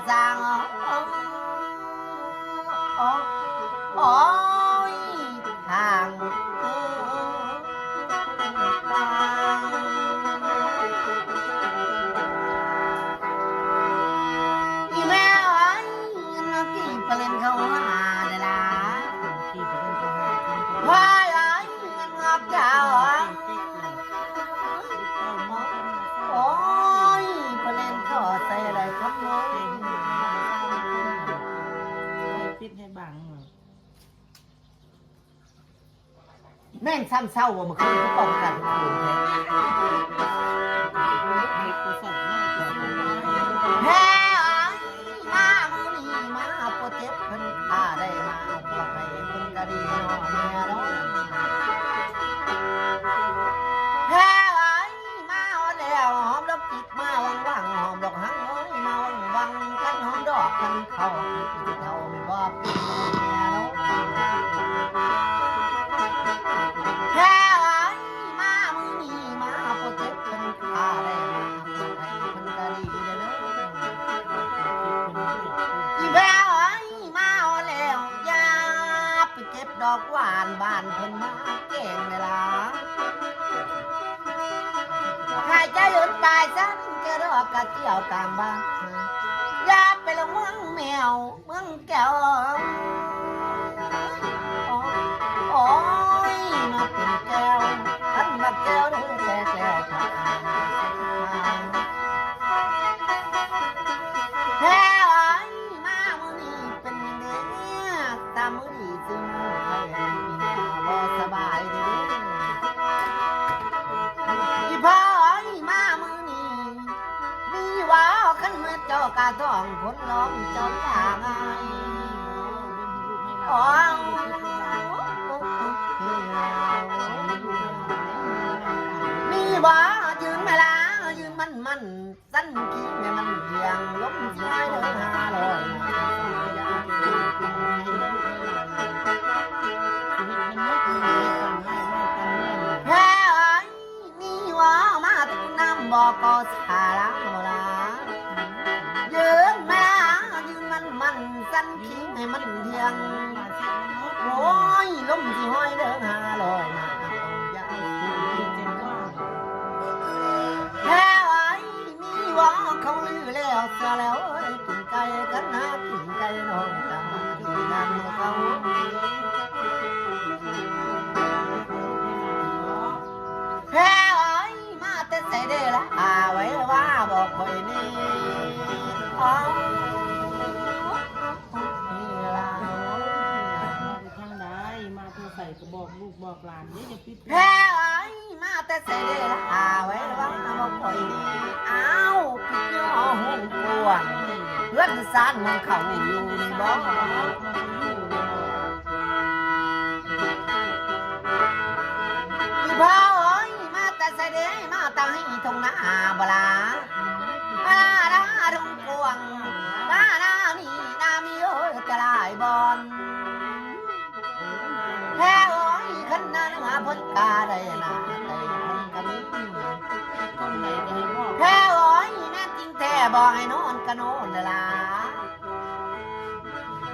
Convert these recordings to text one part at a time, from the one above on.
จางโอ้ยทางอีแม่ไอ้นักกี่เปลี่ยนเขาหาได้ละวายไอ้เงินงับเจ้าโอ้ยเปลี่ยนเขาใส่อะไรครับน้องปิดให้บังแม่งซ้ำเศร้าว่ามันคือป้องกันคนแท้แพ้มามือนี้มาโปรเจกต์เพิ่นฆ่าได้มาบอกให้เพิ่นก็ดีเนาะแม่เนาะแพ้มาแล้วหอมดอกจิกมาวังหอมดอกหังน้อยมาวังกันหอมดอกกันเข้าเท่าไม่บอกเป็นแม่เนาะแพ้มามือนี้มาโปรเจกต์เพิ่นฆ่าได้มาบอกให้เพิ่นก็ดีเด้ออีแพ้มาแล้วอย่าไปเก็บดอกหวานบ้านเพิ่นมาแกงเวลาหายใจหยุดตายซะจะรอกกะเกี่ยวกลางบ้านอย่าไปลงเมืองแมวเมืองแก้วโอ้ยมาเป็นแก้วอันมาแก้วเด้อแก้วแพ้มามือนี้เป็นเด้อตามมือดีซึ่งให้บ่สบายเด้ออีพ่อมามือนี้มีว่าขันเมื่อเจ้ากาท้องคนร้องเจ้าตาไงอ๋อมีว่ายืนมาลายืนมันสั้นขี้แม่มันเพียงล้มซ้ายเดินหาลอยแพ้มีว่ามาตุกน้ำบอกก็สาระลายืนมายืนมันสั้นขี้ให้มันเพียงโอ้ยล้มที่ห้อยเดินหาลอยมาแพ้มีว่าเขาลือแล้วเสียแล้วกินไก่กันนะกินไก่นอนตามกินน้ำเขาแพ้มาแต่ใส่เด้ละไว้ว่าบอกคอยนี่บอกลูกบอกหลานนี่จะปิดแพ้มาแต่ใส่เด้ละไว้ว่าบอกคอยนี่อ้าวพี่น้องหุ่นกวนเพื่อนสานของเขาอยู่ในบ่พี่พ่อมาแต่ใส่เด้มาแต่ให้ทงหน้าบลาดาดงกวงดานี่นามีจะลายบอลแพ้ขันนั้นมาพ้นกาได้นาได้พ้นกันแพ้แม่จริงแต่บอกให้นอนกันโน่นล่ะ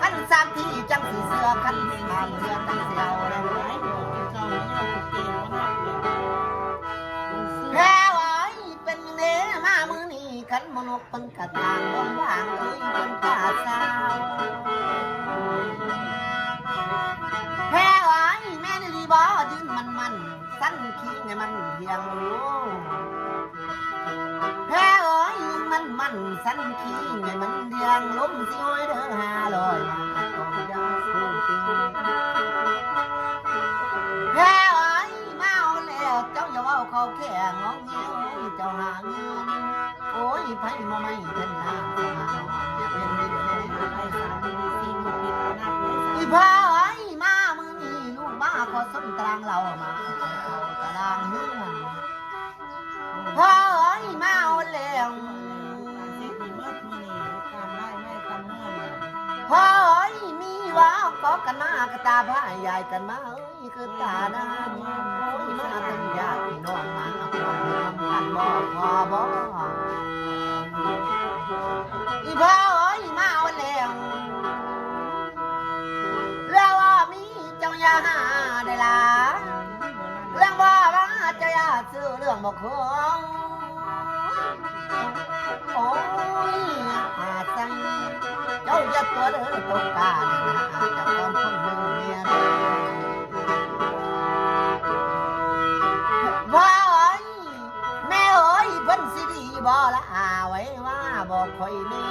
ขันสามที่จังสีเสือขันสามเสือตั้งเสียวเลยแพ้เป็นเนื้อมามือนี่ขันมนุษย์เป็นกระตางบนว่างเลยเป็นกาสาวแพ้แม่นี่รีบอยืนมันสั้นขี้ไงมันเพียงรู้แพ้ยืนมันสั้นขี้ไงมันเพียงล้มสิห้อยเดินหาลอยมาต้องยาสู้ติงแพ้มาแล้วเจ้าอย่าว่าเขาแค่งอเงี้ยเจ้าหาเงินโอ้ยไผมาไม่ทันหา พ่อไอ้มามือนี้ลูกมาขอส้นตารางเรามาตารางเฮือนพ่อไอ้มาเอาแล้ว เจ็บมีเมื่อมื้อนี้การได้ไม่กันเมื่อนี่ พ่อไอ้มีว่าก็กันมากระตาผ้าใหญ่กันมาเอ้ยคือตาดามาโอ้ยมาเป็นญาติน้องมาพ่อทำกันบ่พ่อบ่อีพ่อไอ้มาเอาแล้วแล้วว่ามีเจ้าอย่าหาได้ล่ะเรื่องว่าเจ้าอย่าซื้อเรื่องบ่คงโอ้ยหาจังเจ้าอย่าตัวเด้อตกกาเนี่ยนะเจ้าคนคนเมืองเมียพ่อเอ้ยแม่เอ้ยเพิ่นสิดีบ่ละไว้ว่าบ่ค่อยแน่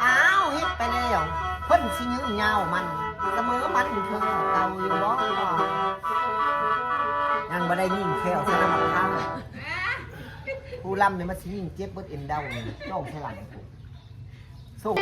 อ้าวเฮ็ดไปแล้วเพิ่นสิยื้อยาวมันเสมอมันคือเก่าอยู่บ่ยังบ่ได้ยิงแควใส่น้ำมันข้างผู้ลำเนี่ยมันสิยิงเจ็บเบิดเอ็นเดาเนี่ยน้องใส่หลังส่ง